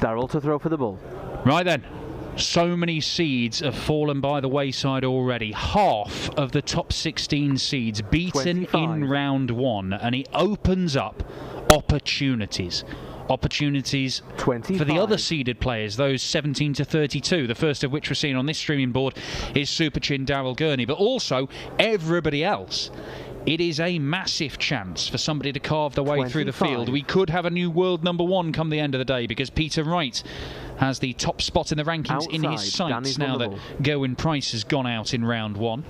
Daryl to throw for the ball. Right then. So many seeds have fallen by the wayside already. Half of the top 16 seeds beaten 25. in round 1, and it opens up opportunities. Opportunities 25. for the other seeded players, those 17 to 32, the first of which we're seeing on this streaming board is Super Chin Daryl Gurney, but also everybody else. It is a massive chance for somebody to carve their way 25. through the field. We could have a new world number 1 come the end of the day, because Peter Wright has the top spot in the rankings in his sights now that Gerwyn Price has gone out in round 1.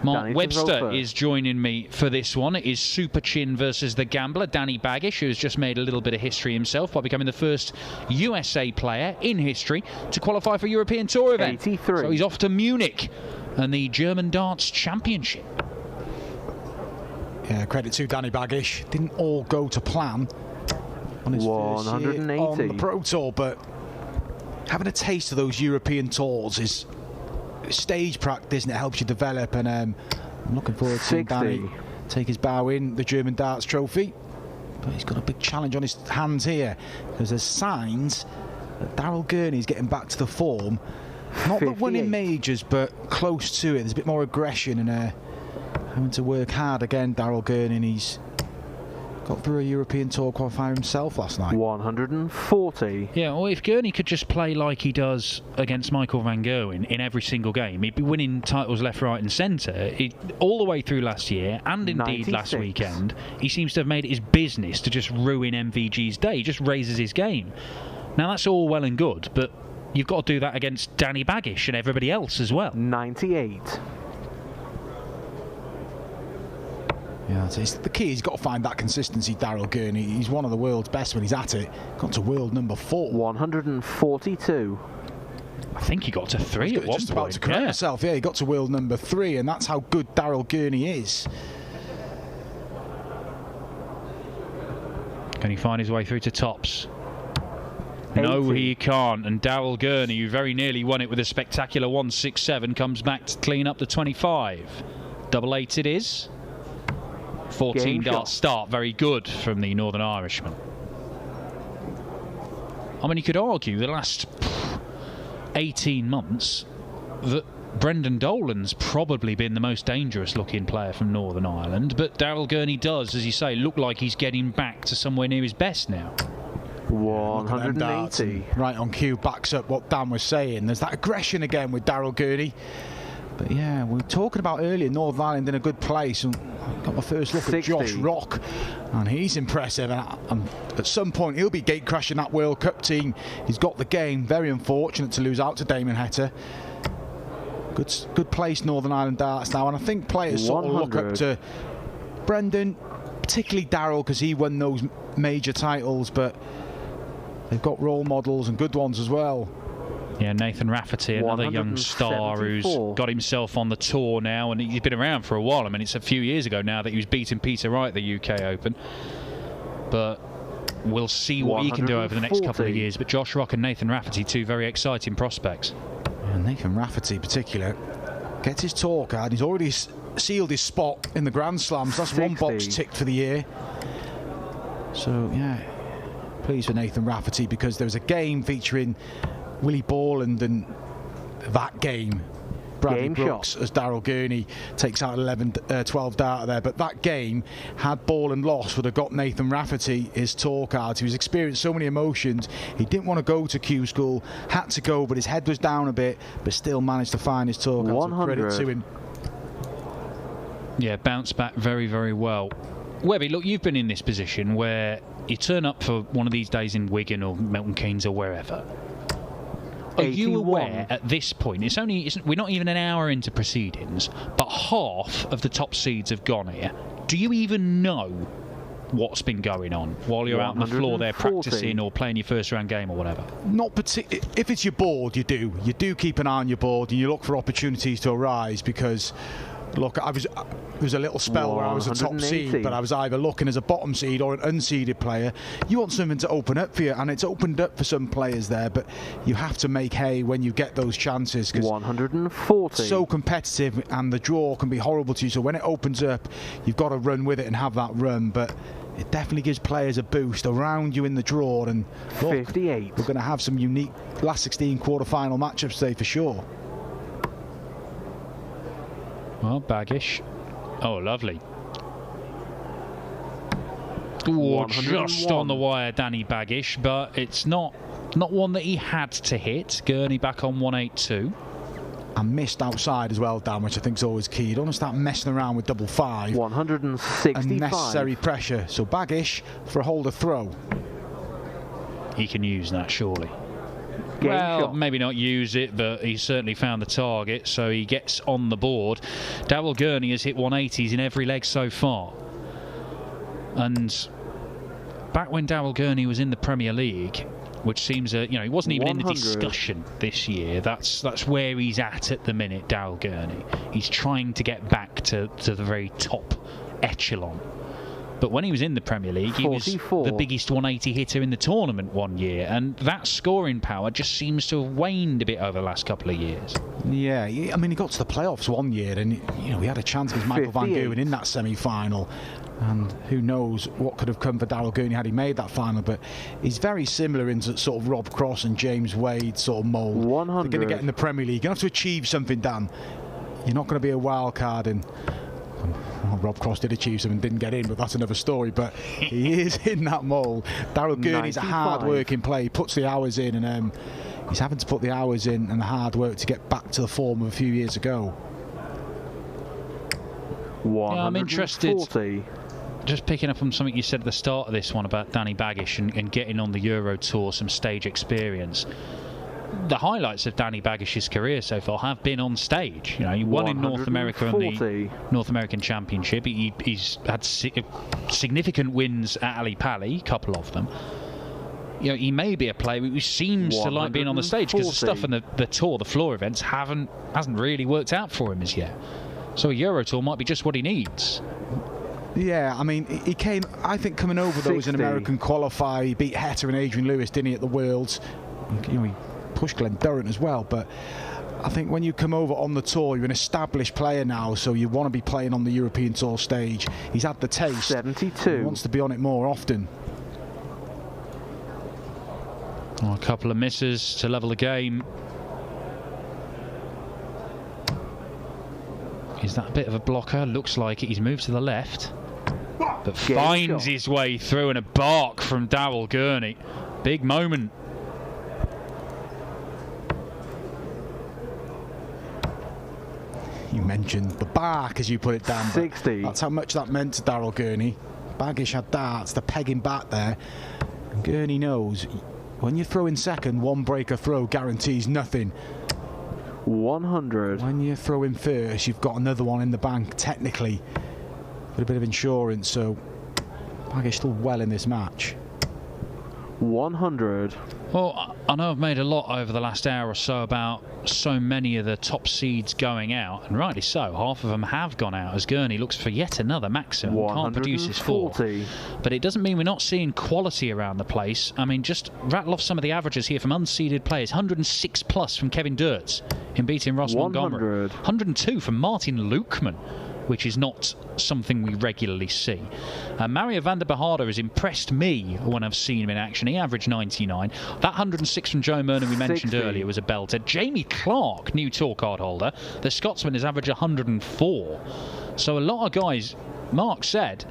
Mark Webster is joining me for this one. It is Super Chin versus the Gambler, Danny Baggish, who has just made a little bit of history himself by becoming the first USA player in history to qualify for a European Tour event. 83. So he's off to Munich and the German Darts Championship. Yeah, credit to Danny Baggish. Didn't all go to plan on his first year on the Pro Tour, but having a taste of those European tours is stage practice, and it helps you develop. And I'm looking forward to seeing Danny take his bow in the German Darts Trophy. But he's got a big challenge on his hands here, because there's signs that Daryl Gurney is getting back to the form. Not that winning majors, but close to it. There's a bit more aggression and having to work hard again, Daryl Gurney, and he's got through a European Tour qualifier himself last night. 140. Yeah, well, if Gurney could just play like he does against Michael van Gerwen in every single game, he'd be winning titles left, right and centre. All the way through last year, and indeed 96. last weekend, he seems to have made it his business to just ruin MVG's day. He just raises his game. Now, that's all well and good, but you've got to do that against Danny Baggish and everybody else as well. 98. Yeah, it's the key. He's got to find that consistency, Daryl Gurney. He's one of the world's best when he's at it. Got to world number 4. 142. I think he got to 3 at one just point. about to correct myself. Yeah, he got to world number 3, and that's how good Daryl Gurney is. Can he find his way through to tops? 80. No, he can't. And Daryl Gurney, who very nearly won it with a spectacular 167, comes back to clean up the 25. Double 8 it is. 14 dart start, very good from the Northern Irishman. I mean, you could argue the last 18 months that Brendan Dolan's probably been the most dangerous looking player from Northern Ireland, but Daryl Gurney does, as you say, look like he's getting back to somewhere near his best now. 180. Right on cue, backs up what Dan was saying. There's that aggression again with Daryl Gurney. But yeah, we were talking about earlier, Northern Ireland in a good place. And got my first look 60. at Josh Rock, and he's impressive. And at some point, he'll be gate crashing that World Cup team. He's got the game. Very unfortunate to lose out to Damon Heta. Good place, Northern Ireland darts now. And I think players sort of look up to Brendan, particularly Daryl, because he won those major titles. But they've got role models and good ones as well. Yeah, Nathan Rafferty, another young star who's got himself on the tour now, and he's been around for a while. I mean, it's a few years ago now that he was beating Peter Wright at the UK Open. But we'll see what he can do over the next couple of years. But Josh Rock and Nathan Rafferty, two very exciting prospects. Yeah, Nathan Rafferty in particular gets his tour card. He's already sealed his spot in the Grand Slams. That's 60. one box ticked for the year. So, yeah, pleased for Nathan Rafferty, because there was a game featuring Willie Borland, and that game, Bradley Brooks as Daryl Gurney takes out 12 data there. But that game, had Borland lost, would have got Nathan Rafferty his tour cards. He was experiencing so many emotions. He didn't want to go to Q School, had to go, but his head was down a bit, but still managed to find his tour cards. 100. Credit to him. Yeah, bounced back very, very well. Webby, look, you've been in this position where you turn up for one of these days in Wigan or Milton Keynes or wherever. Are you aware at this point, we're not even an hour into proceedings, but half of the top seeds have gone here. Do you even know what's been going on while you're out on the floor there practicing or playing your first round game or whatever? Not particularly. If it's your board, you do. You do keep an eye on your board, and you look for opportunities to arise, because look, there was a little spell where I was a top seed, but I was either looking as a bottom seed or an unseeded player. You want something to open up for you, and it's opened up for some players there, but you have to make hay when you get those chances, because 140. So competitive, and the draw can be horrible to you. So when it opens up, you've got to run with it and have that run. But it definitely gives players a boost around you in the draw. And look, 58. we're going to have some unique last 16 quarter-final matchups today for sure. Well, Baggish. Oh, lovely. Ooh, just on the wire, Danny Baggish, but it's not one that he had to hit. Gurney back on 182. And missed outside as well, Dan, which I think is always key. You don't want to start messing around with double 5. 165. Unnecessary pressure. So Baggish for a holder throw. He can use that, surely. Game well, shot. Maybe not use it, but he certainly found the target, so he gets on the board. Daryl Gurney has hit 180s in every leg so far. And back when Daryl Gurney was in the Premier League, which seems, he wasn't even 100. In the discussion this year. That's where he's at the minute, Daryl Gurney. He's trying to get back to the very top echelon. But when he was in the Premier League, he 44. Was the biggest 180 hitter in the tournament one year, and that scoring power just seems to have waned a bit over the last couple of years. Yeah, I mean, he got to the playoffs one year, and we had a chance against Michael Van Gerwen in that semi-final. And who knows what could have come for Daryl Gurney had he made that final. But he's very similar in sort of Rob Cross and James Wade sort of mould. 100. They're going to get in the Premier League. You're going to have to achieve something, Dan. You're not going to be a wild card. And well, Rob Cross did achieve something, didn't get in, but that's another story. But he is in that mould. Daryl Gurney's a hard-working player. He puts the hours in, and he's having to put the hours in and the hard work to get back to the form of a few years ago. Yeah, I'm interested. Just picking up on something you said at the start of this one about Danny Baggish and getting on the Euro Tour, some stage experience. The highlights of Danny Baggish's career so far have been on stage. He won in North America in the North American Championship. He's had significant wins at Ali Pali, a couple of them. He may be a player who seems to like being on the stage, because the stuff in the tour, the floor events, hasn't really worked out for him as yet. So a Euro Tour might be just what he needs. Yeah, I mean, he came, I think, coming over those in American qualify. He beat Hetter and Adrian Lewis, didn't he, at the Worlds? He pushed Glenn Durrant as well. But I think when you come over on the tour, you're an established player now, so you want to be playing on the European Tour stage. He's had the taste. 72. He wants to be on it more often. A couple of misses to level the game. Is that a bit of a blocker? Looks like it. He's moved to the left, but finds his way through, and a bark from Daryl Gurney. Big moment. You mentioned the bark, as you put it down. 60. That's how much that meant to Daryl Gurney. Baggish had darts to peg him back there. And Gurney knows when you throw in second, one breaker throw guarantees nothing. 100. When you throw in first, you've got another one in the bank, technically, with a bit of insurance. So Baggish still well in this match. 100. Well, I know I've made a lot over the last hour or so about so many of the top seeds going out, and rightly so. Half of them have gone out as Gurney looks for yet another maximum. Can't produce his 4. But it doesn't mean we're not seeing quality around the place. I mean, just rattle off some of the averages here from unseeded players. 106 plus from Kevin Durtz in beating Ross Montgomery. 102 from Martin Lukman, which is not something we regularly see. Mario van der Behada has impressed me when I've seen him in action. He averaged 99. That 106 from Joe Murnan we mentioned earlier was a belter. Jamie Clark, new tour card holder. The Scotsman has averaged 104. So a lot of guys, Mark said,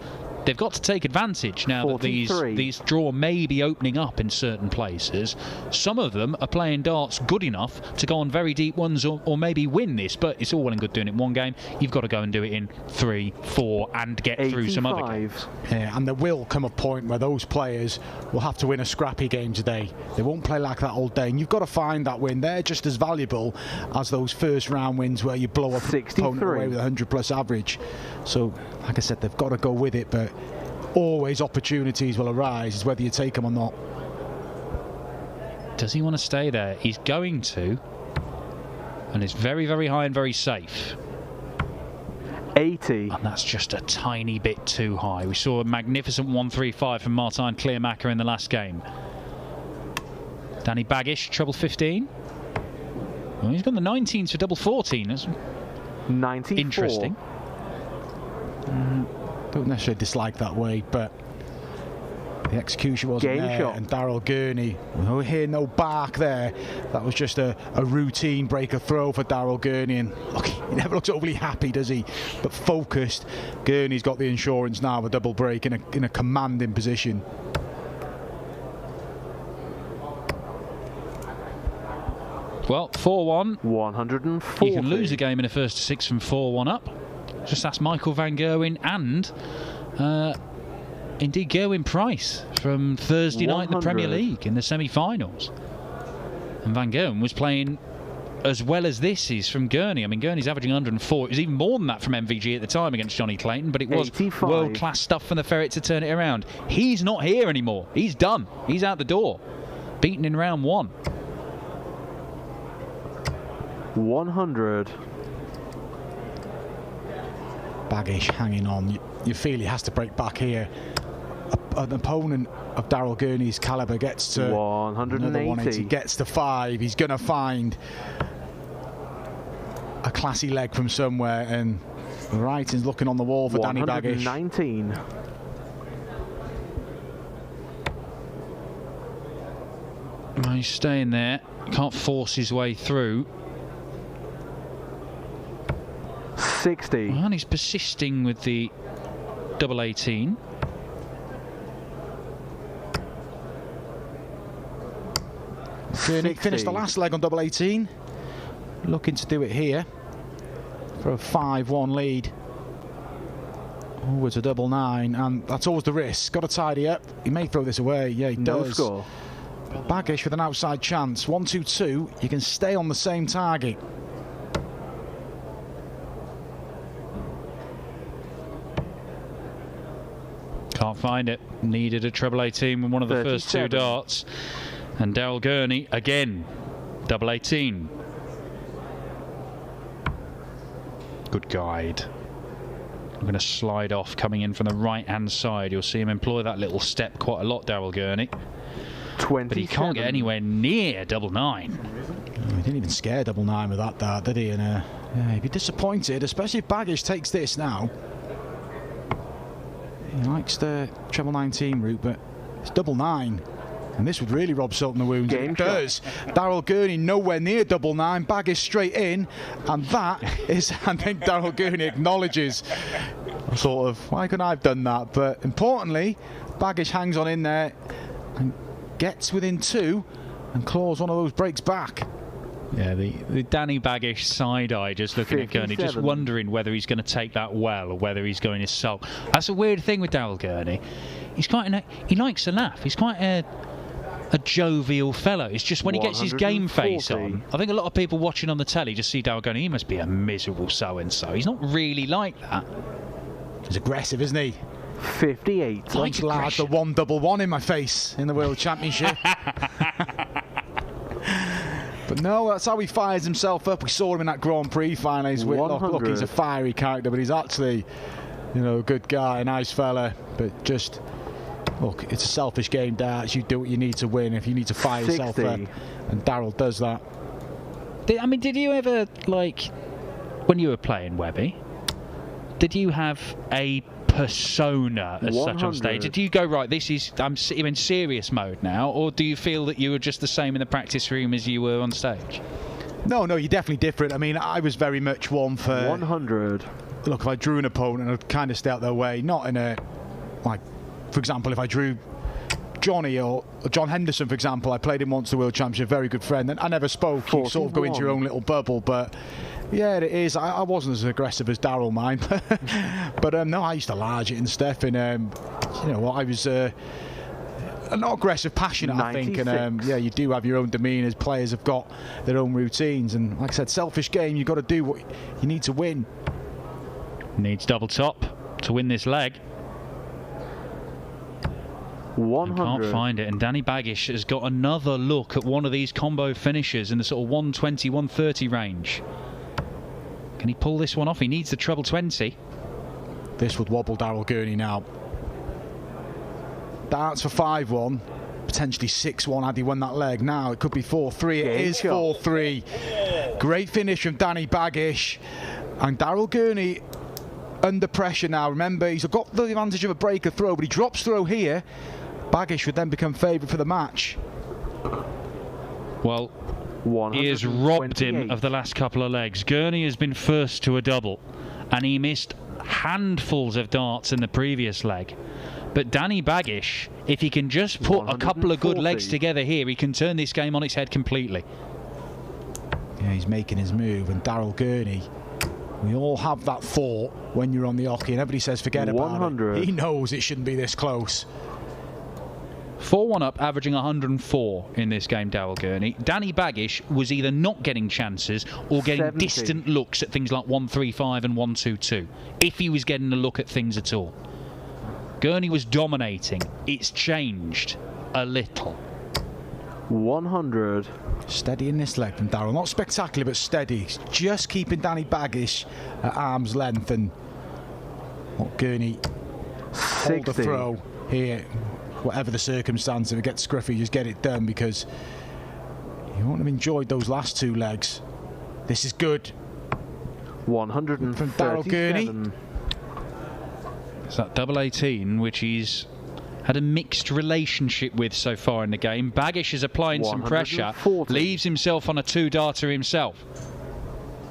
they've got to take advantage now 43. That these draw may be opening up in certain places. Some of them are playing darts good enough to go on very deep ones or maybe win this, but it's all well and good doing it in one game. You've got to go and do it in 3, 4 and get 85. Through some other games. Yeah, and there will come a point where those players will have to win a scrappy game today. They won't play like that all day, and you've got to find that win. They're just as valuable as those first round wins where you blow up an opponent away with 100 plus average. So, like I said, they've got to go with it, but always opportunities will arise, is whether you take them or not. Does he want to stay there? He's going to, and it's very, very high and very safe. 80. And that's just a tiny bit too high. We saw a magnificent 135 from Martijn Kleermaker in the last game. Danny Baggish, treble 15. Well, he's got the 19s for double 14. That's 94. Interesting. Don't necessarily dislike that way, but The execution wasn't there, and Daryl Gurney, no here, no bark there. That was just a routine breaker throw for Daryl Gurney, and look, he never looks overly happy, does he? But focused. Gurney's got the insurance now of a double break in a commanding position. Well, 4-1. 140. You can lose a game in the first 6 from 4-1 up. Just ask Michael van Gerwen and indeed Gerwin Price from Thursday night in the Premier League in the semi-finals. And van Gerwen was playing as well as this is from Gurney. I mean, Gurney's averaging 104. It was even more than that from MVG at the time against Johnny Clayton, but it was world-class stuff from the Ferret to turn it around. He's not here anymore. He's done. He's out the door. Beaten in round 1. 100. Baggish hanging on. You feel he has to break back here. An opponent of Daryl Gurney's calibre gets to 180. Gets to 5. He's going to find a classy leg from somewhere, and the writing's looking on the wall for Danny Baggish. 119. He's staying there. Can't force his way through. 60. Well, and he's persisting with the double 18. Gurney finished the last leg on double 18. Looking to do it here for a 5-1 lead. Oh, it's a double 9, and that's always the risk. Got to tidy up. He may throw this away. Yeah, he does. No score. Baggish with an outside chance. 1-2-2. You can stay on the same target. Can't find it. Needed a treble 18 with one of the 37. first 2 darts. And Daryl Gurney again. Double 18. Good guide. I'm going to slide off coming in from the right-hand side. You'll see him employ that little step quite a lot, Daryl Gurney. 27. But he can't get anywhere near double 9. He didn't even scare double 9 with that dart, did he? And yeah, he'd be disappointed, especially if Baggish takes this now. He likes the treble 19 route, but it's double 9. And this would really rob salt in the wounds. It does. Daryl Gurney nowhere near double 9. Baggish straight in. And that is, I think Daryl Gurney acknowledges sort of, why couldn't I have done that? But importantly, Baggish hangs on in there and gets within 2 and claws one of those breaks back. Yeah, the Danny Baggish side-eye just looking 57. At Gurney, just wondering whether he's going to take that well or whether he's going to sulk. That's a weird thing with Daryl Gurney. He's quite he likes to laugh. He's quite a jovial fellow. It's just when he gets his game face on, I think a lot of people watching on the telly just see Daryl Gurney, he must be a miserable so-and-so. He's not really like that. He's aggressive, isn't he? 58. Once lads the 1-1-1 in my face in the World Championship. But no, that's how he fires himself up. We saw him in that Grand Prix final. Look, he's a fiery character, but he's actually, you know, a good guy, a nice fella. But just, look, it's a selfish game, darts. You do what you need to win. If you need to fire 60. Yourself up, and Daryl does that. Did you ever, like, when you were playing Webby, did you have a persona as 100. Such on stage? Did you go, right, I'm in serious mode now, or do you feel that you were just the same in the practice room as you were on stage? No, you're definitely different. I mean, I was very much one for 100. Look, if I drew an opponent, I'd kind of stay out their way. Not in a, like, for example, if I drew Johnny or John Henderson, for example, I played him once the World Championship, very good friend, and I never spoke. 41. You sort of go into your own little bubble, but yeah, it is. I wasn't as aggressive as Daryl, mine, but no, I used to large it and stuff, and you know what, I was not aggressive, passionate, 96. I think, and yeah, you do have your own demeanours. Players have got their own routines, and like I said, selfish game. You've got to do what you need to win. Needs double top to win this leg. 100. Can't find it, and Danny Baggish has got another look at one of these combo finishers in the sort of 120, 130 range. Can he pull this one off? He needs the treble 20. This would wobble Daryl Gurney now. Darts for 5-1, potentially 6-1 had he won that leg. Now it could be 4-3. It is 4-3. Great finish from Danny Baggish, and Daryl Gurney under pressure now. Remember, he's got the advantage of a breaker throw, but he drops throw here. Baggish would then become favourite for the match. Well, he has robbed him of the last couple of legs. Gurney has been first to a double, and he missed handfuls of darts in the previous leg. But Danny Baggish, if he can just put a couple of good legs together here, he can turn this game on its head completely. Yeah, he's making his move, and Daryl Gurney, we all have that thought when you're on the hockey, and everybody says forget about it. He knows it shouldn't be this close. 4-1 up, averaging 104 in this game, Daryl Gurney. Danny Baggish was either not getting chances or getting 70. distant looks at things like 1-3-5 and 1-2-2, if he was getting a look at things at all. Gurney was dominating. It's changed a little. 100. Steady in this leg from Daryl. Not spectacular, but steady. Just keeping Danny Baggish at arm's length, and Gurney 60. hold the throw here. Whatever the circumstance, if it gets scruffy, just get it done, because you won't have enjoyed those last two legs. This is good. 137. From Daryl Gurney. It's that double 18, which he's had a mixed relationship with so far in the game. Baggish is applying some pressure, leaves himself on a two-darter himself.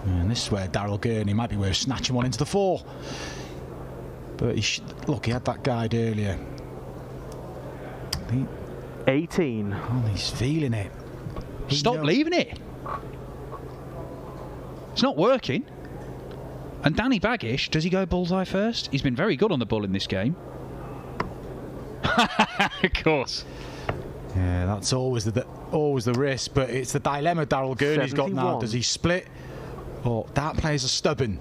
And this is where Daryl Gurney might be worth snatching one into the four. But look, he had that guide earlier. 18. Oh, he's feeling it. Stop leaving it. It's not working. And Danny Baggish, does he go bullseye first? He's been very good on the ball in this game. Of course. Yeah, that's always the risk, but it's the dilemma Daryl Gurney's got now. Does he split? Or that players are stubborn.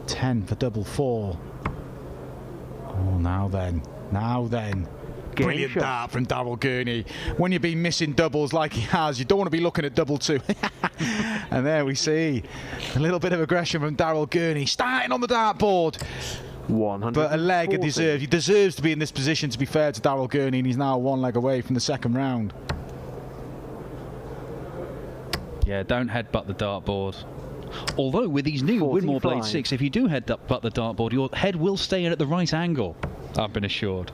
$10 for double four. Oh, now then. Brilliant dart from Daryl Gurney. When you've been missing doubles like he has, you don't want to be looking at double two. And there we see a little bit of aggression from Daryl Gurney, starting on the dartboard. 100. But a leg it deserves. He deserves to be in this position, to be fair to Daryl Gurney, and he's now one leg away from the second round. Yeah, don't headbutt the dartboard. Although with these new Winmore Blade 6, if you do headbutt the dartboard, your head will stay in at the right angle, I've been assured.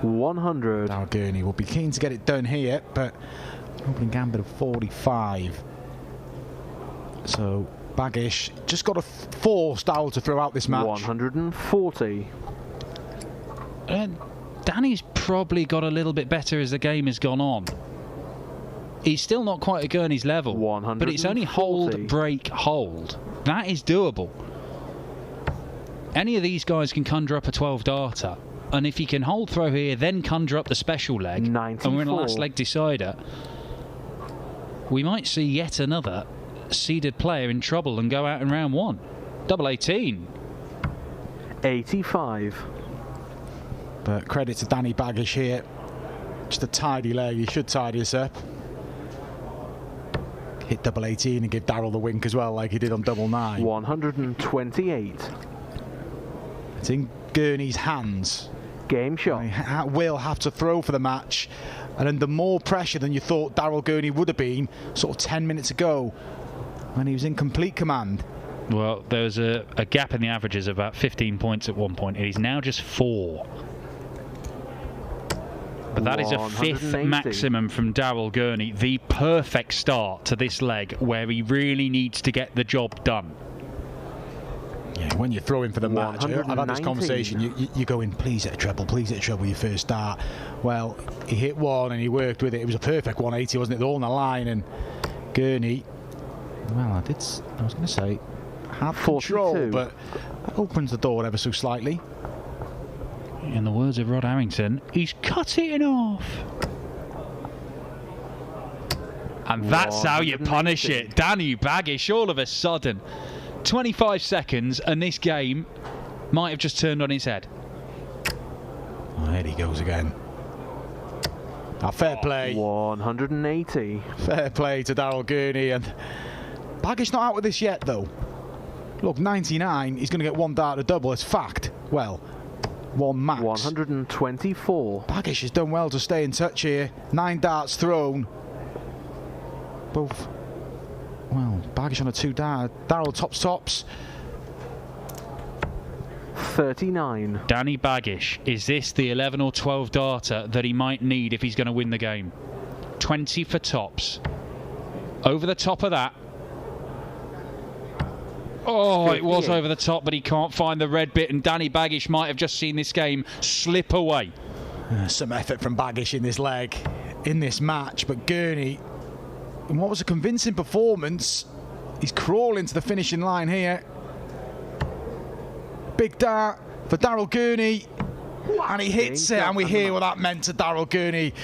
100. Daryl Gurney will be keen to get it done here, but opening gambit of 45. So Baggish just got to force Daryl to throw out this match. 140. Danny's probably got a little bit better as the game has gone on. He's still not quite at Gurney's level, but it's only hold, break, hold. That is doable. Any of these guys can conjure up a 12-darter, and if he can hold throw here, then conjure up the special leg, 94. and we're in a last leg decider, we might see yet another seeded player in trouble and go out in round one. Double 18. 85. But credit to Danny Baggish here. Just a tidy leg. He should tidy us up. Hit double 18 and give Daryl the wink as well, like he did on double 9. 128. It's in Gurney's hands. Game shot. He will have to throw for the match, and under more pressure than you thought Daryl Gurney would have been sort of 10 minutes ago when he was in complete command. Well, there was a gap in the averages of about 15 points at one point, and he's now just 4. But that is a 5th maximum from Daryl Gurney. The perfect start to this leg where he really needs to get the job done. Yeah, when you're throwing for the match, I've had this conversation, you go in, please hit a treble with your first start. Well, he hit one and he worked with it. It was a perfect 180, wasn't it? All on the line, and Gurney, well, I was going to say, had control, but that opens the door ever so slightly. In the words of Rod Harrington, he's cut it off. And that's how you punish it. Danny Baggish, all of a sudden. 25 seconds, and this game might have just turned on its head. Oh, there he goes again. Fair play. 180. Fair play to Daryl Gurney. And Baggish not out with this yet, though. Look, 99, he's going to get one dart to double. It's fact. Well, one max. 124. Baggish has done well to stay in touch here. 9 darts thrown. Both Well, Baggish on a 2 down. Daryl tops. 39. Danny Baggish, is this the 11 or 12 darter that he might need if he's going to win the game? 20 for tops. Over the top of that. Oh, it was over the top, but he can't find the red bit, and Danny Baggish might have just seen this game slip away. Some effort from Baggish in this leg, in this match, but Gurney, in what was a convincing performance, he's crawling to the finishing line here. Big dart for Daryl Gurney, and he hits it, and we hear what that meant to Daryl Gurney.